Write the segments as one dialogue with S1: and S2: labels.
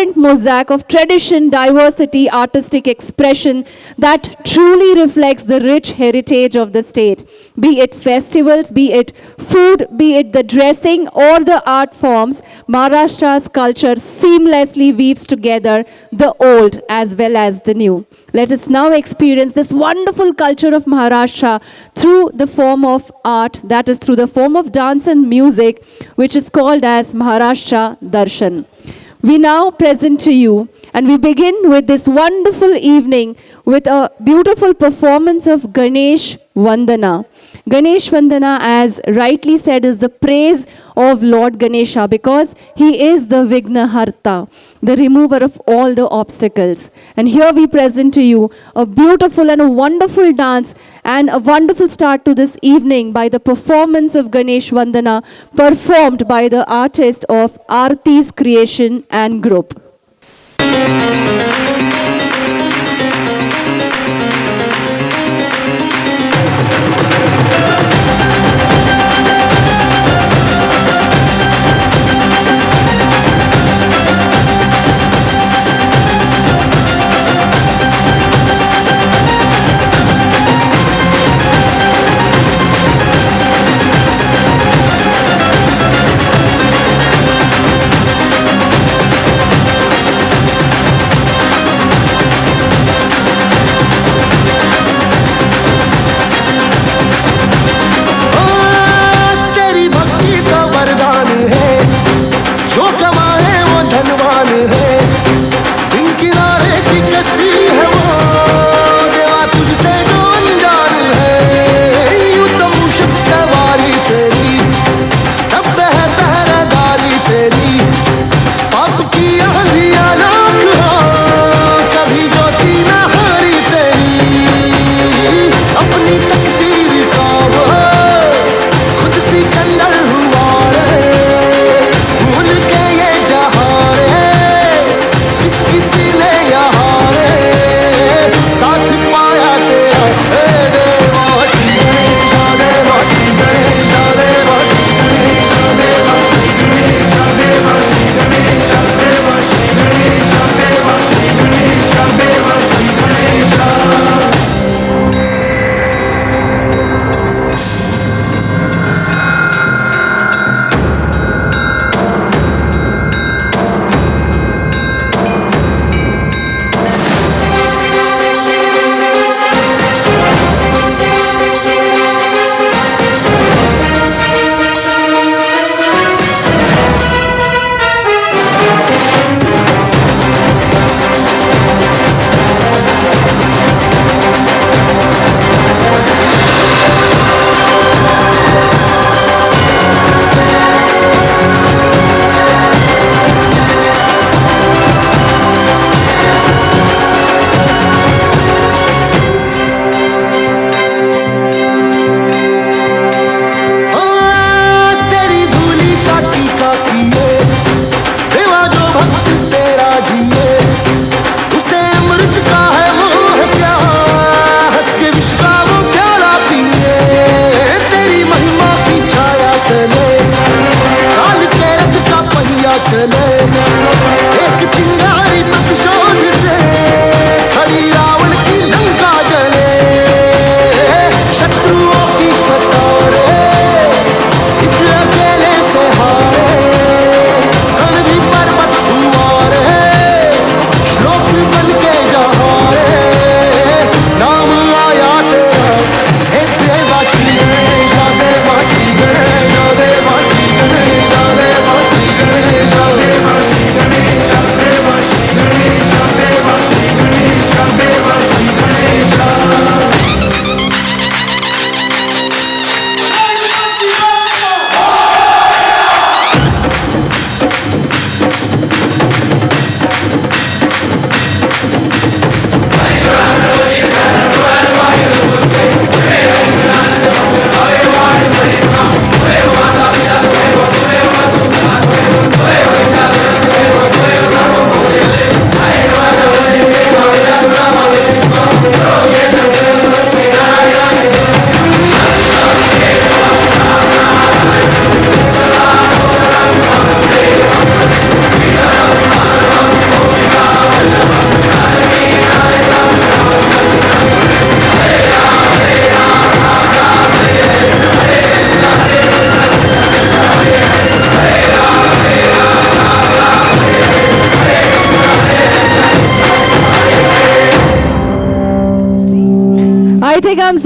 S1: vibrant mosaic of tradition, diversity, artistic expression that truly reflects the rich heritage of the state. Be it festivals, be it food, be it the dressing or the art forms, Maharashtra's culture seamlessly weaves together the old as well as the new. Let us now experience this wonderful culture of Maharashtra through the form of art, that is through the form of dance and music, which is called as Maharashtra Darshan. We now present to you, and we begin with this wonderful evening with a beautiful performance of Ganesh Vandana. Ganesh Vandana, as rightly said, is the praise of Lord Ganesha because he is the Vignaharta, the remover of all the obstacles. And here we present to you a beautiful and a wonderful dance and a wonderful start to this evening by the performance of Ganesh Vandana performed by the artist of Aarti's Creation and Group.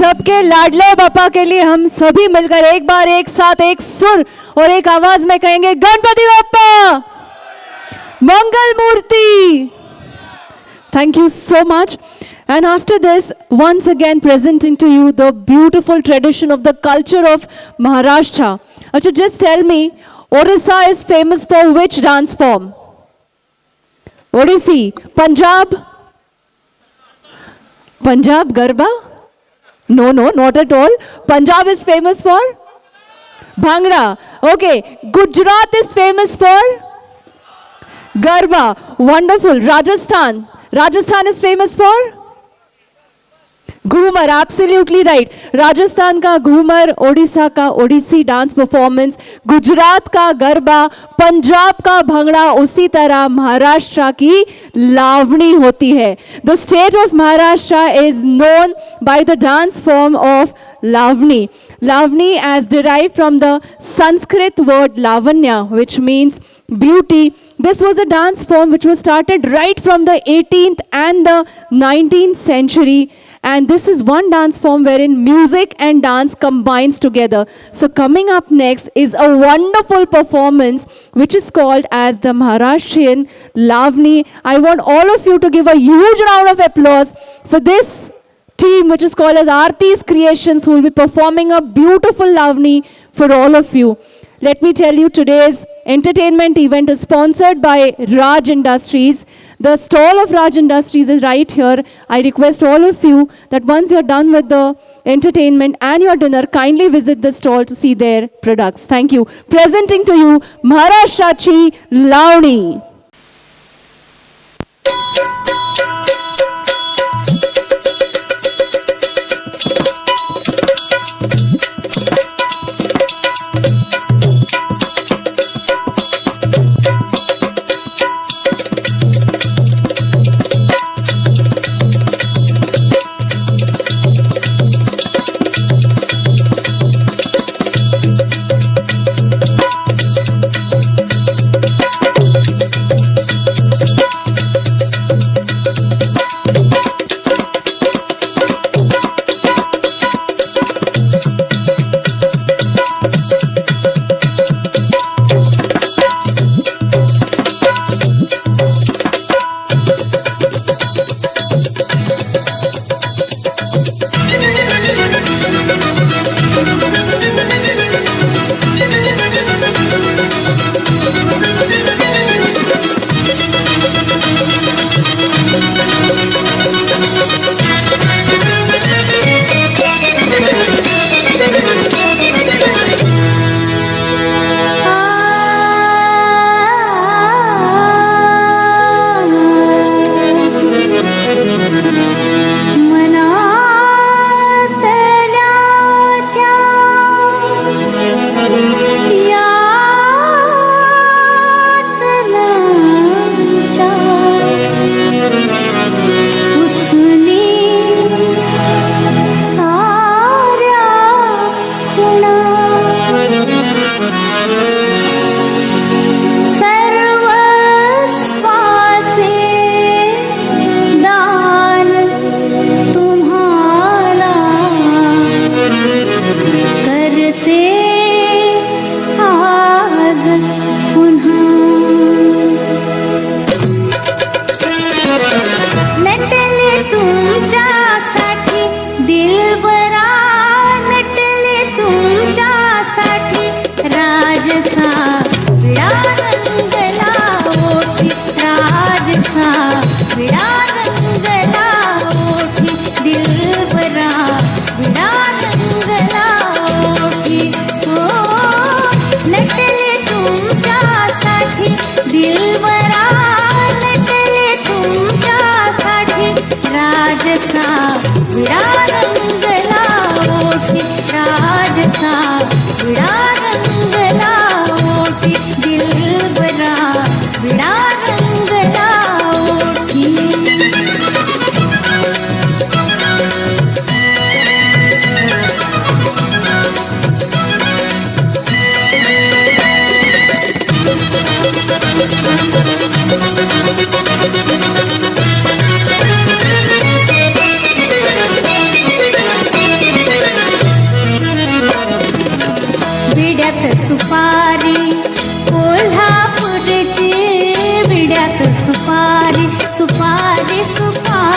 S1: सबके लाडले बापा के लिए हम सभी मिलकर एक बार एक साथ एक सुर और एक आवाज में कहेंगे गणपति बाप्पा मंगल मूर्ति. Thank you so much. And after this, once again presenting to you the beautiful tradition of the culture of Maharashtra. Achha, just tell me, Orissa is famous for which dance form? Odissi. Punjab? Punjab Garba? No, not at all. Punjab is famous for? Bhangra. Okay. Gujarat is famous for? Garba. Wonderful. Rajasthan. Rajasthan is famous for? Ghoomar. Absolutely right. Rajasthan का घूमर, ओडिशा का Odissi dance performance, Gujarat का गरबा, पंजाब का भंगड़ा, उसी तरह महाराष्ट्र की लावणी होती है. The state of Maharashtra is known by the dance form of Lavani. Lavani as derived from the Sanskrit word Lavanya, which means beauty. This was a dance form which was started right from the 18th and the 19th century. And this is one dance form wherein music and dance combines together. So coming up next is a wonderful performance which is called as the Maharashtrian Lavani. I want all of you to give a huge round of applause for this team which is called as Aarti's Creations, who will be performing a beautiful Lavani for all of you. Let me tell you, today's entertainment event is sponsored by Raj Industries. The stall of Raj Industries is right here. I request all of you that once you're done with the entertainment and your dinner, kindly visit the stall to see their products. Thank you. Presenting to you Maharashtrachi Lavani.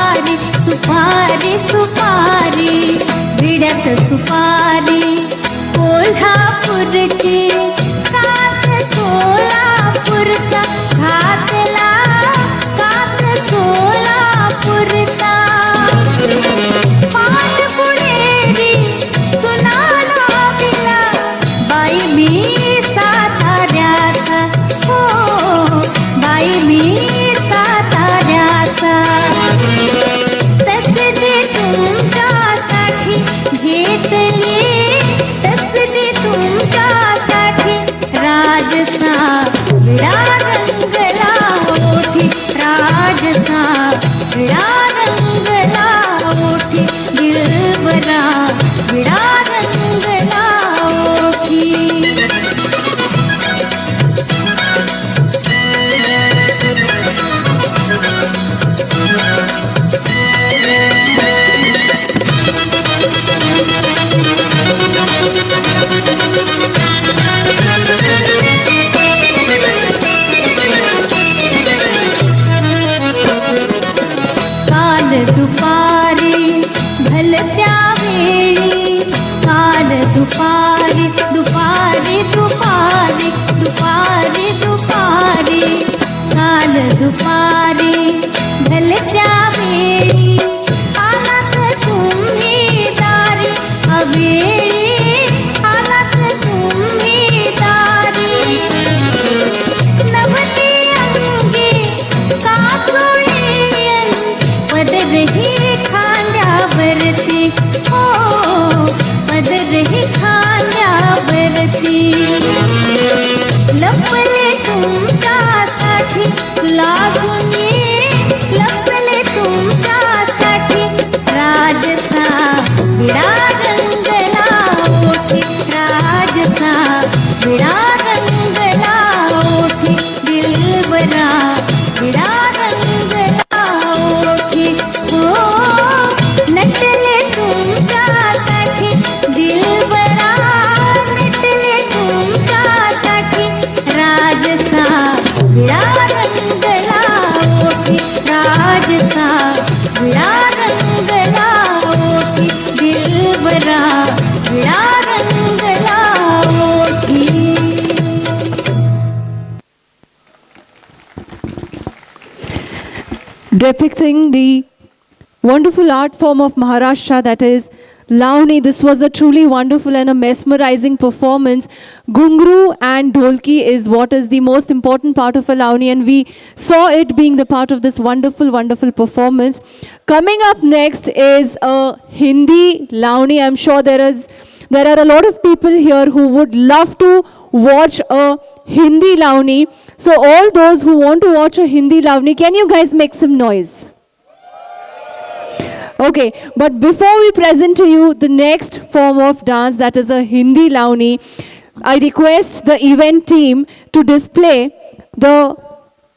S2: सुपारी सुपारी सुपारी विडत सुपारी कोल्हापूरची कात सोलापूरचा घातला कात सोलापूरचा पान पुणेरी सुनाला विला बाई मी साताऱ्याचा हो बाई मी साताऱ्याचा तसदी तुमच्यासाठी घेतली तसदी तुमच्यासाठी राजसा विडा रंगला ओठी राजसा विडा रंगला ओठी दिलबरा विडा रंगला ओठी काल दुपारी भलत्या वेळी काल दुपारी दुपारी दुपारी दुपारी दुपारी काल दुपारी भलत्या वेळी आलात तुम्ही दारी अवेळी आलात तुम्ही दारी नवती अंगी काकुळीयन पदरही खांद्यावरती हो पदरही खांद्यावरती लपले तुमच्यासाठी लागून लपले तुमच्यासाठी राजसा विडा रंगला ओठी राजसा विडा रंगला ओठी दिलबरा विडा रंगला ओठी हो नटले तुमच्यासाठी दिलबरा नटले तुमच्यासाठी राजसा विडा रंगला ओठी राजसा विडा रंगला ओठी दिलबरा विडा रंगला ओठी
S1: Depicting the wonderful art form of Maharashtra, that is Launi. This was a truly wonderful and a mesmerizing performance. Gungru and Dholki is what is the most important part of a Launi, and we saw it being the part of this wonderful, wonderful performance. Coming up next is a Hindi Launi. I'm sure there are a lot of people here who would love to watch a Hindi Launi. So all those who want to watch a Hindi Launi, can you guys make some noise? Okay, but before we present to you the next form of dance, that is a Hindi Launi, I request the event team to display the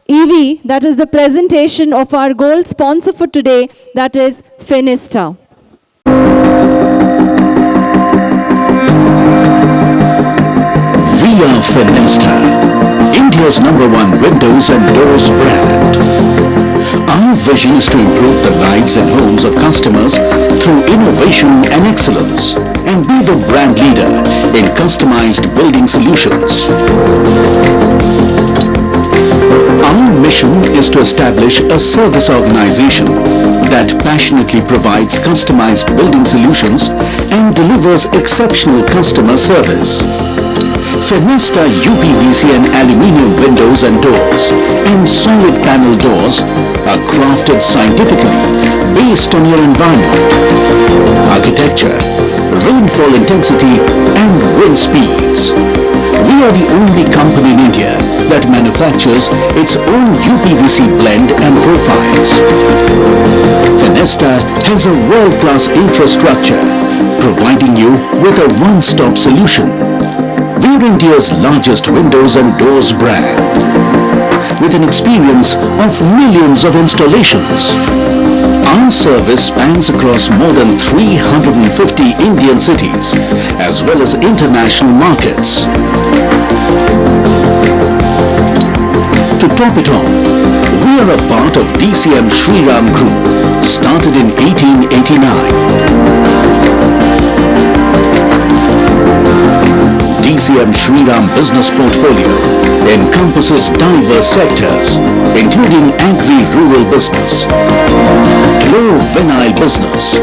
S1: EV, that is the presentation of our gold sponsor for today, that is Fenesta.
S3: We are Fenesta, India's #1 windows and doors brand. Our vision is to improve the lives and homes of customers through innovation and excellence, and be the brand leader in customized building solutions. Our mission is to establish a service organization that passionately provides customized building solutions and delivers exceptional customer service. Fenesta UPVC and aluminium windows and doors and solid panel doors are crafted scientifically based on your environment, architecture, rainfall intensity and wind speeds. We are the only company in India that manufactures its own UPVC blend and profiles. Fenesta has a world-class infrastructure, providing you with a one-stop solution. We are India's largest windows and doors brand, with an experience of millions of installations. Our service spans across more than 350 Indian cities, as well as international markets. To top it off, we are a part of DCM Shriram Group, started in 1889. DCM Shriram business portfolio encompasses diverse sectors, including agri-rural business, chloro-vinyl business,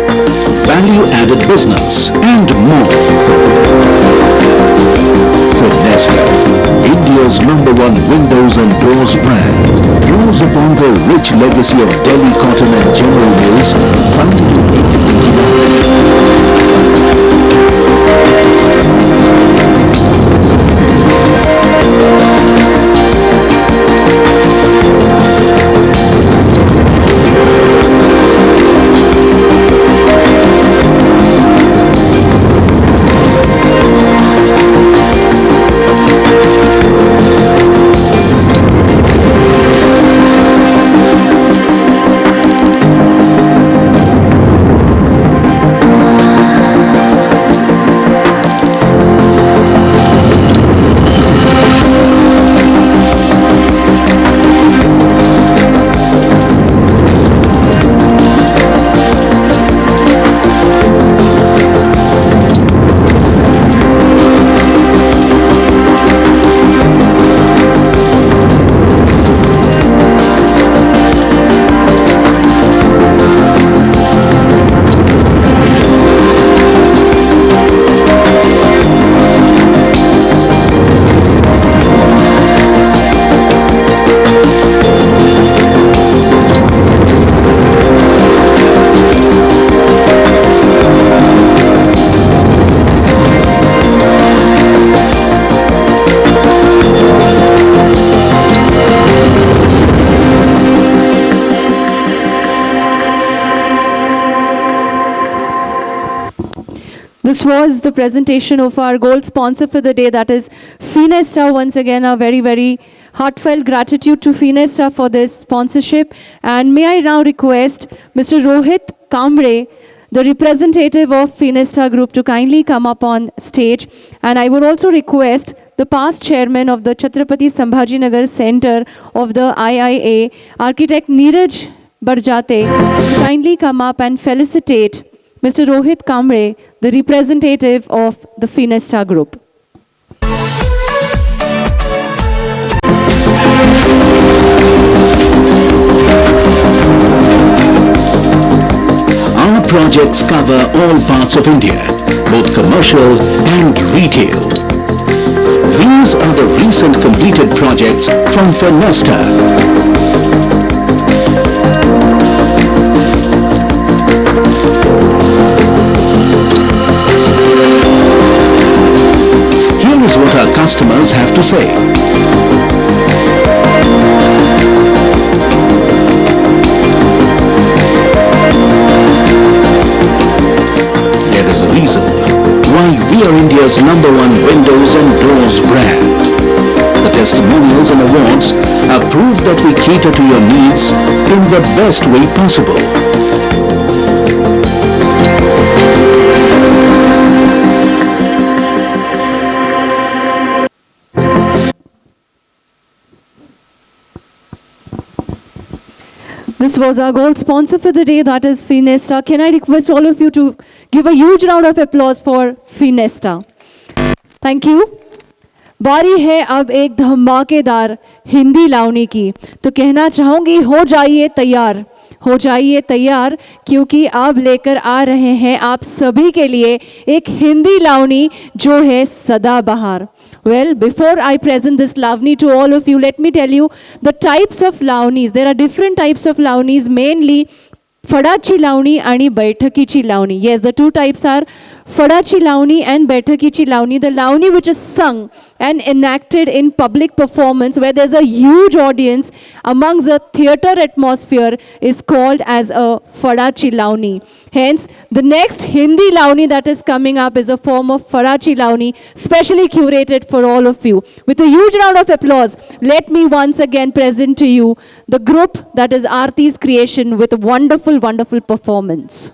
S3: value-added business, and more. Fenesta, India's #1 windows and doors brand, draws upon the rich legacy of Delhi Cotton and General Mills, founded in
S1: 1889. This was the presentation of our gold sponsor for the day, that is Fenesta. Once again, a very, very heartfelt gratitude to Fenesta for this sponsorship. And may I now request Mr. Rohit Kambre, the representative of Fenesta Group, to kindly come up on stage. And I would also request the past chairman of the Chhatrapati Sambhajinagar Center of the IIA, architect Neeraj Barjate, to kindly come up and felicitate Mr. Rohit Kambre, the representative of the Fenesta Group.
S3: Our projects cover all parts of India, both commercial and retail. These are the recent completed projects from Fenesta. Here is what our customers have to say. There is a reason why we are India's #1 windows and doors brand. The testimonials and awards are proof that we cater to your needs in the best way possible.
S1: This was our gold sponsor for the day, that is Fenesta. Can I request all of you to give a huge round of applause for Fenesta? Thank you. बारी है अब एक धमाकेदार हिंदी लावनी की, तो कहना चाहूँगी हो जाइए तैयार, हो जाइए तैयार, क्योंकि अब लेकर आ रहे हैं आप सभी के लिए एक हिंदी लावनी जो है सदाबहार. Well, before I present this lavani to all of you, let me tell you the types of lavnis. There are different types of lavnis, mainly Fadachi lavani and Baithakichi lavani. Yes, the two types are Fadachi lavani and Baithakichi lavani. The lavani which is sung and enacted in public performance where there's a huge audience amongst the theatre atmosphere is called as a Fadachi lavani. Hence, the next Hindi lavani that is coming up is a form of Fadachi lavani, specially curated for all of you. With a huge round of applause, let me once again present to you the group that is Aarti's creation with a wonderful, wonderful performance.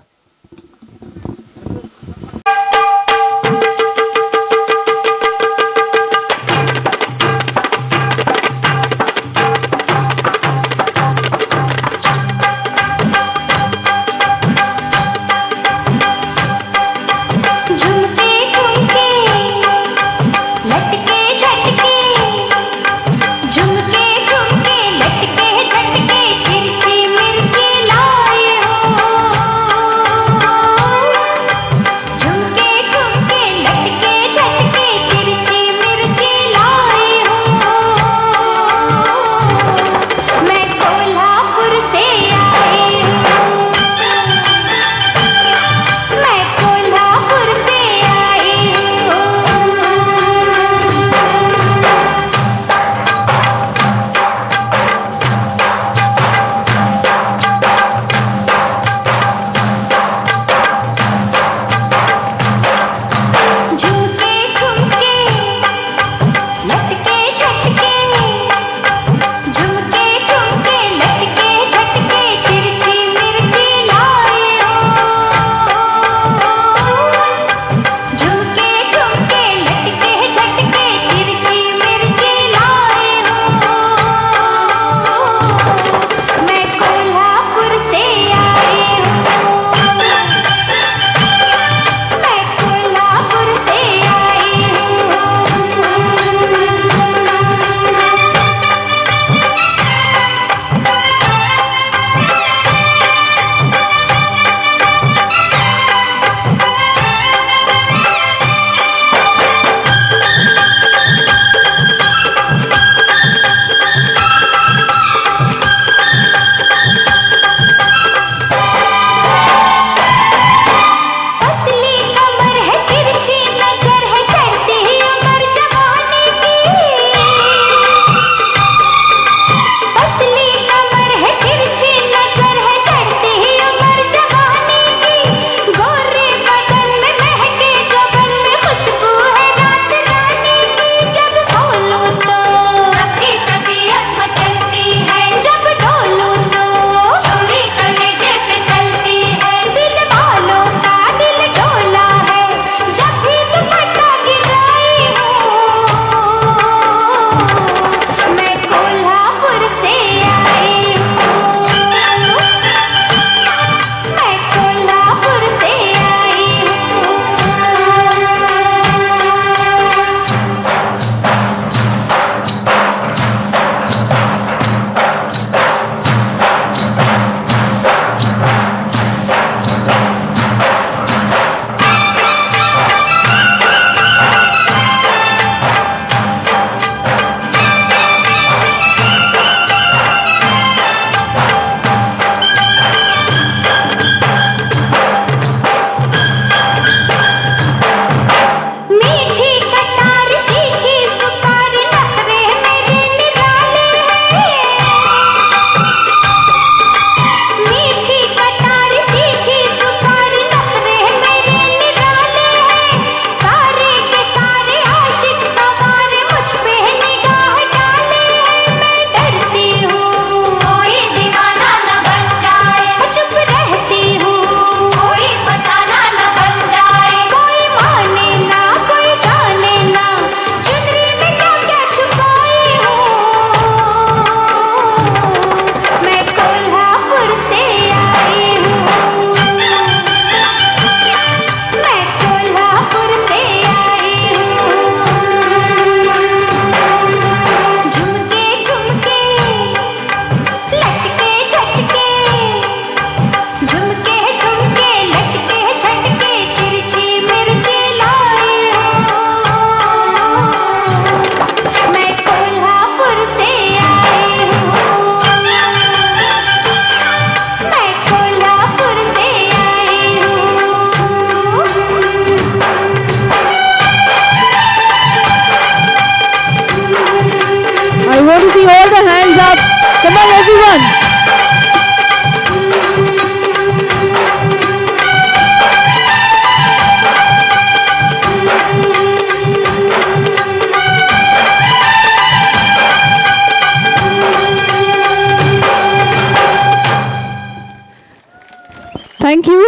S1: Thank you.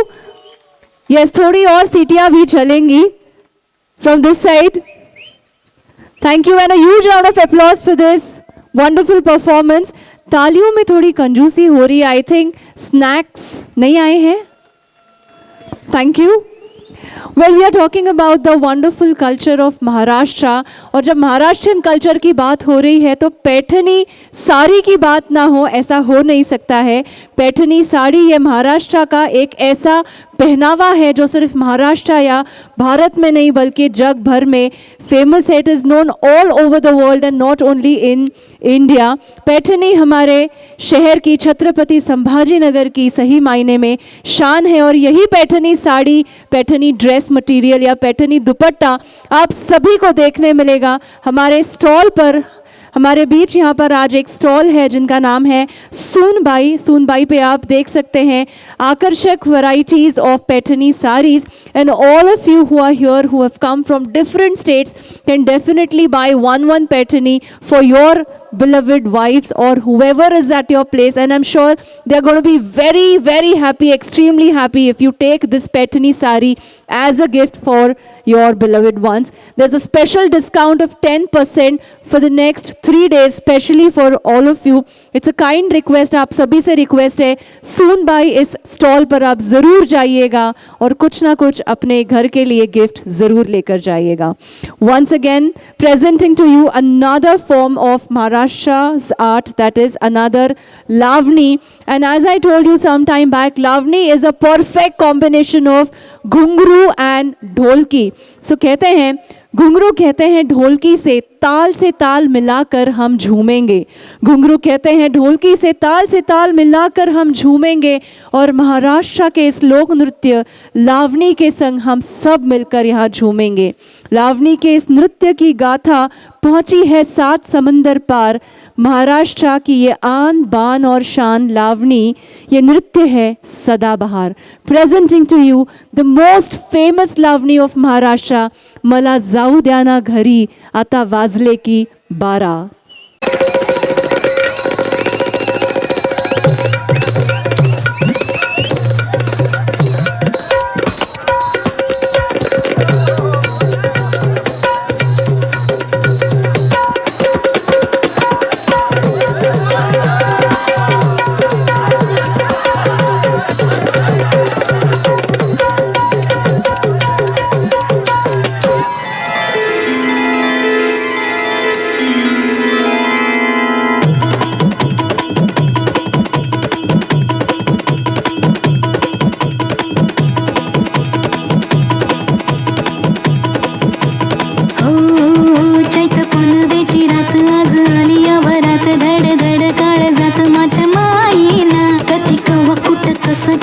S1: Yes, थोड़ी और सीटियां भी चलेंगी from this side. Thank you and a huge round of applause for this wonderful performance. तालियों में थोड़ी कंजूसी हो रही है. आई थिंक स्नैक्स नहीं आए हैं. Thank you. Well, we are talking about the wonderful culture of Maharashtra. और जब महाराष्ट्रियन कल्चर की बात हो रही है तो पैठनी साड़ी की बात ना हो ऐसा हो नहीं सकता है. पैठनी साड़ी ये महाराष्ट्र का एक ऐसा पहनावा है जो सिर्फ महाराष्ट्र या भारत में नहीं बल्कि जग भर में फेमस है. It is known all over the world and not only in India. Paithani हमारे शहर की, छत्रपति संभाजी नगर की सही मायने में शान है. और यही पैठनी साड़ी, पैठनी ड्रेस मटेरियल या पैठनी दुपट्टा आप सभी को देखने मिलेगा हमारे स्टॉल पर. हमारे बीच यहाँ पर आज एक स्टॉल है जिनका नाम है सूनबाई. सूनबाई पे आप देख सकते हैं आकर्षक varieties of Paithani saris. And all of you who are here who have come from different states can definitely buy one Paithani for your beloved wives or whoever is at your place, and I'm sure they're going to be very, very happy, extremely happy if you take this Paithani sari as a gift for your beloved ones. There's a special discount of 10% for the next 3 days, specially for all of you. It's a kind request, आप सभी से request है, soon by इस stall पर आप ज़रूर जाइएगा और कुछ ना कुछ अपने घर के लिए gift ज़रूर लेकर जाइएगा. Once again, presenting to you another form of Maharashtra's art, that is another Lavani. And as I told you some time back, Lavani is a perfect combination of घुंघरू and ढोलकी. So कहते हैं, घुंघरू कहते हैं ढोलकी से ताल मिलाकर हम झूमेंगे. घुंघरू कहते हैं ढोलकी से ताल मिलाकर हम झूमेंगे. और महाराष्ट्र के इस लोक नृत्य लावनी के संग हम सब मिलकर यहाँ झूमेंगे. लावनी के इस नृत्य की गाथा पहुँची है 7 समंदर पार. महाराष्ट्र की ये आन बान और शान लावनी, ये नृत्य है सदाबहार. Presenting to you the most famous Lavani of Maharashtra, मला जाऊ द्या ना घरी आता वाजले की 12.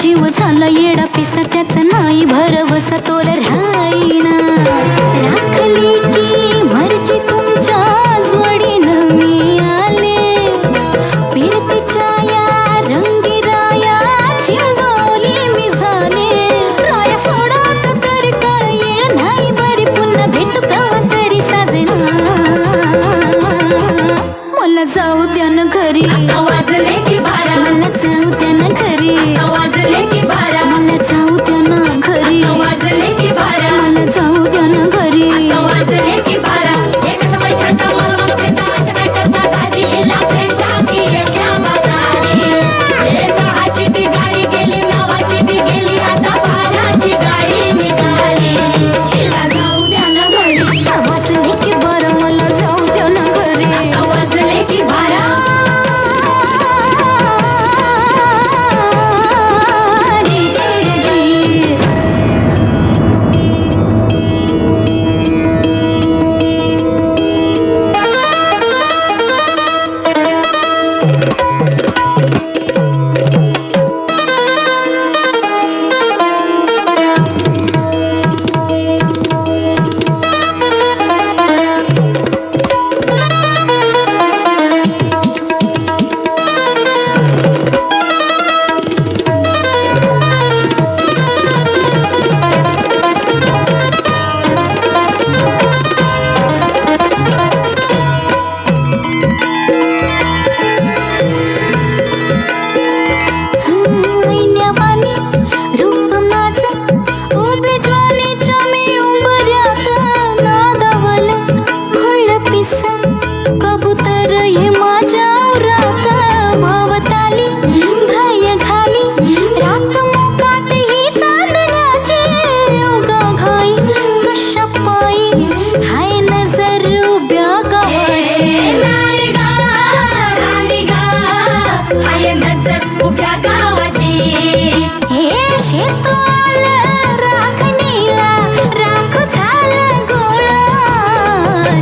S2: जीव झाला येडा पिसा त्याचा नाही भरवसा तोल राहीना. राखली की मर्जी तुमच्या जोडीनं मी आले. फिरतीच्या या रंगी राया चिंबोली मी झाले. राया सोडा आता तरी काळ येळ नाही बरी पुन्हा भेटू केव्हा तरी साजना. मला जाऊ द्या ना घरी वाजले की 12. मला जाऊ द्या ना घरी वाजले की 12. मला जाऊ द्या ना घरी वाजले की 12. मला जाऊ द्या ना घरी वाजले की 12. एक समय छाता मला मग काय करता दादी हिला भेटा की एकट्या बाजारी. हे सहाची ती गाडी गेली, नावाची ती गेली, आता 12ची गाडी निघाली. हिला जाऊ द्या ना घरी वाजले की 12. मला जाऊ द्या ना घरी वाजले की 12.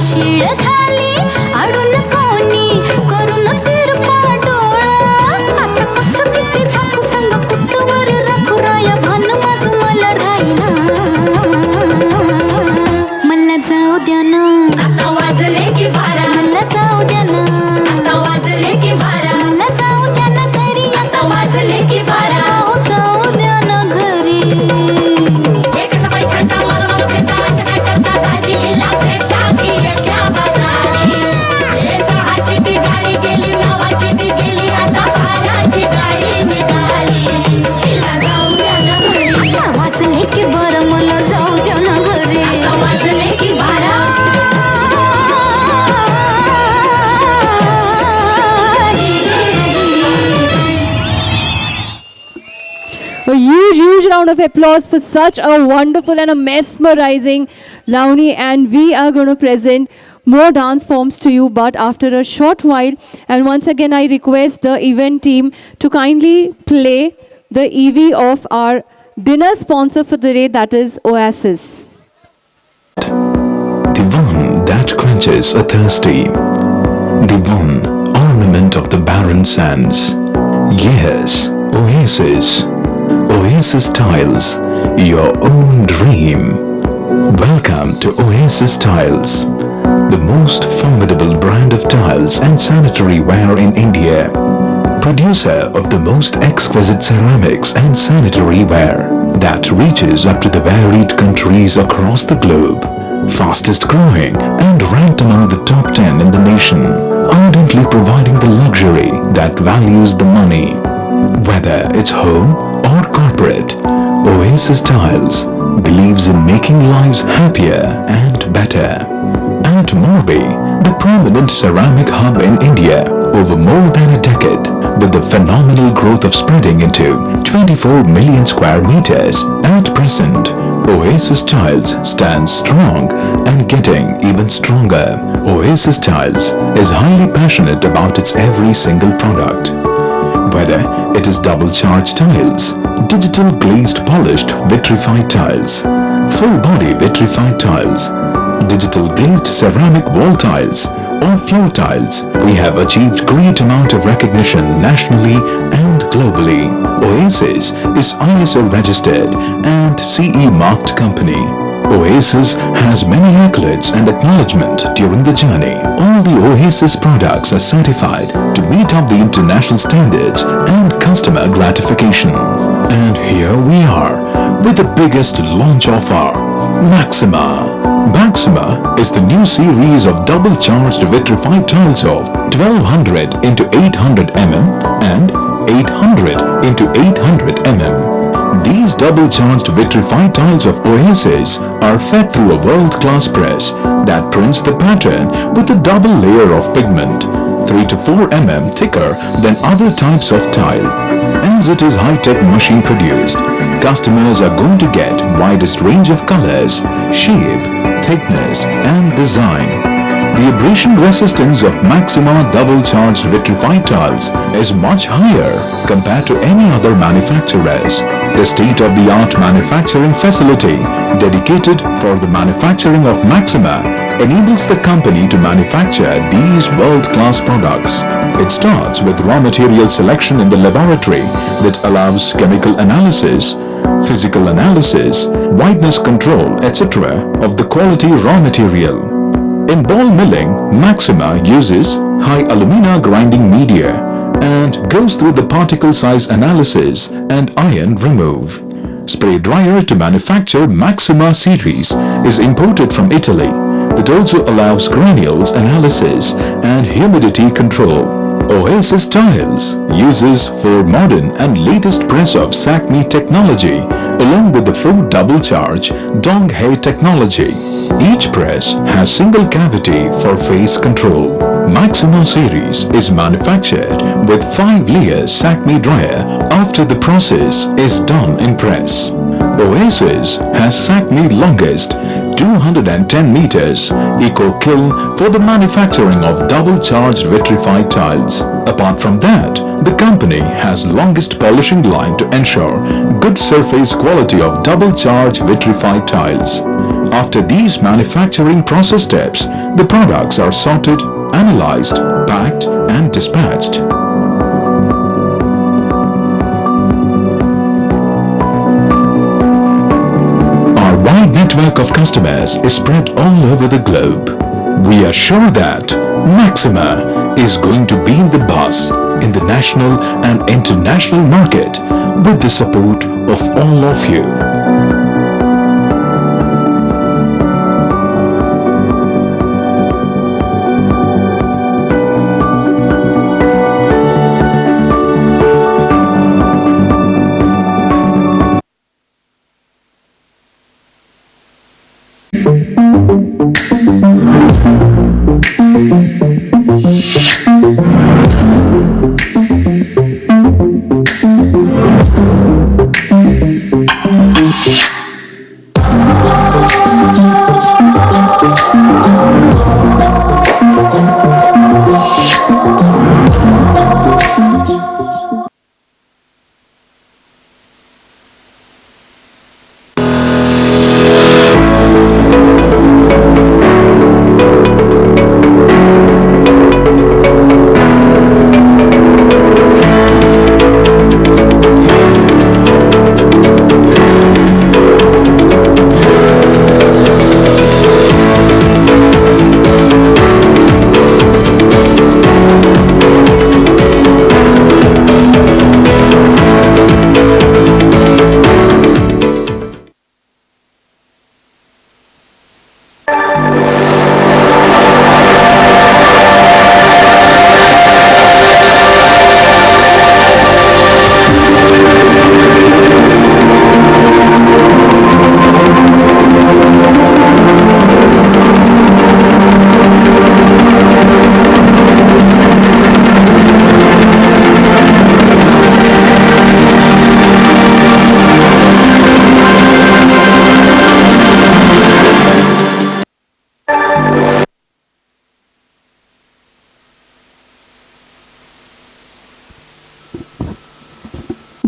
S2: शिळ खाली आडून कोणी करून तिरपा डोळा आता कसं किती झाकू संग कुठवर राखू राया भान माझं मला राहीना मला जाऊ द्या ना आता वाजले की बारा मला जाऊ द्या ना आता वाजले की बारा मला जाऊ द्या ना घरी आता वाजले की बारा हो जाऊ द्या ना घरी वाजले की बारा मला जाऊ द्या ना घरी वाजले की बारा
S1: A huge round of applause for such a wonderful and a mesmerizing Lavani, and we are going to present more dance forms to you, but after a short while. And once again, I request the event team to kindly play the EV of our dinner sponsor for the day, that is Oasis.
S4: The one that quenches a thirsty, the one ornament of the barren sands. Yes, Oasis. Oasis Tiles, your own dream. Welcome to Oasis Tiles, the most formidable brand of tiles and sanitary ware in India. Producer of the most exquisite ceramics and sanitary ware that reaches up to the varied countries across the globe. Fastest growing and ranked among the top 10 in the nation. Ardently providing the luxury that values the money. Whether it's home or corporate, Oasis Tiles believes in making lives happier and better. At Morbi, the prominent ceramic hub in India, over more than a decade, with the phenomenal growth of spreading into 24 million square meters. At present, Oasis Tiles stands strong and getting even stronger. Oasis Tiles is highly passionate about its every single product. Whether it is double charged tiles, digital glazed polished vitrified tiles, full body vitrified tiles, digital glazed ceramic wall tiles or floor tiles, we have achieved great amount of recognition nationally and globally. Oasis is ISO registered and CE marked company. Oasis has many accolades and acknowledgement during the journey. All the Oasis products are certified to meet up the international standards and customer gratification. And here we are with the biggest launch of our Maxima. Maxima is the new series of double charged vitrified tiles of 1200 into 800 mm and 800 into 800 mm. These double-charged vitrified tiles of Oasis are fed through a world-class press that prints the pattern with a double layer of pigment, 3 to 4 mm thicker than other types of tile. As it is high-tech machine produced, customers are going to get widest range of colors, shape, thickness and design. The abrasion resistance of Maxima double-charged vitrified tiles is much higher compared to any other manufacturers. The state-of-the-art manufacturing facility dedicated for the manufacturing of Maxima enables the company to manufacture these world-class products. It starts with raw material selection in the laboratory that allows chemical analysis, physical analysis, whiteness control, etc. of the quality raw material. In ball milling, Maxima uses high alumina grinding media and goes through the particle size analysis and iron remove. Spray dryer to manufacture Maxima series is imported from Italy that also allows granules analysis and humidity control. Oasis Tiles uses 4 modern and latest press of SACME technology along with the 4 double charge Donghae technology. Each press has single cavity for phase control. Maxima series is manufactured with 5 layers SACME dryer after the process is done in press. Oasis has SACME longest 210 meters eco-kiln for the manufacturing of double-charged vitrified tiles. Apart from that, the company has longest polishing line to ensure good surface quality of double-charged vitrified tiles. After these manufacturing process steps, the products are sorted, analyzed, packed and dispatched. Our wide network of customers is spread all over the globe. We are sure that Maxima is going to be in the bus in the national and international market with the support of all of you.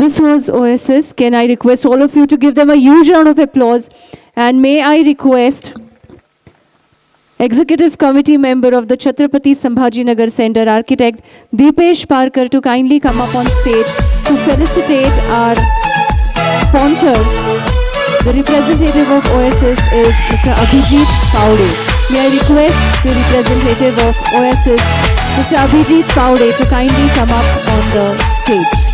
S1: This was Oasis. Can I request all of you to give them a huge round of applause? And may I request Executive Committee member of the Chhatrapati Sambhajinagar Center, Architect Deepesh Parkar, to kindly come up on stage to felicitate our sponsor. The representative of Oasis is Mr. Abhijit Paude. May I request the representative of Oasis, Mr. Abhijit Paude, to kindly come up on the stage.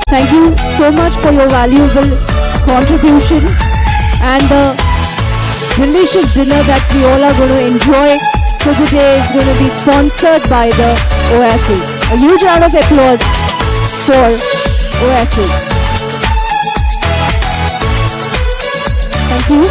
S1: Thank you so much for your valuable contribution and the delicious dinner that we all are going to enjoy for today is going to be sponsored by the Oasis. A huge round of applause for Oasis. Thank you.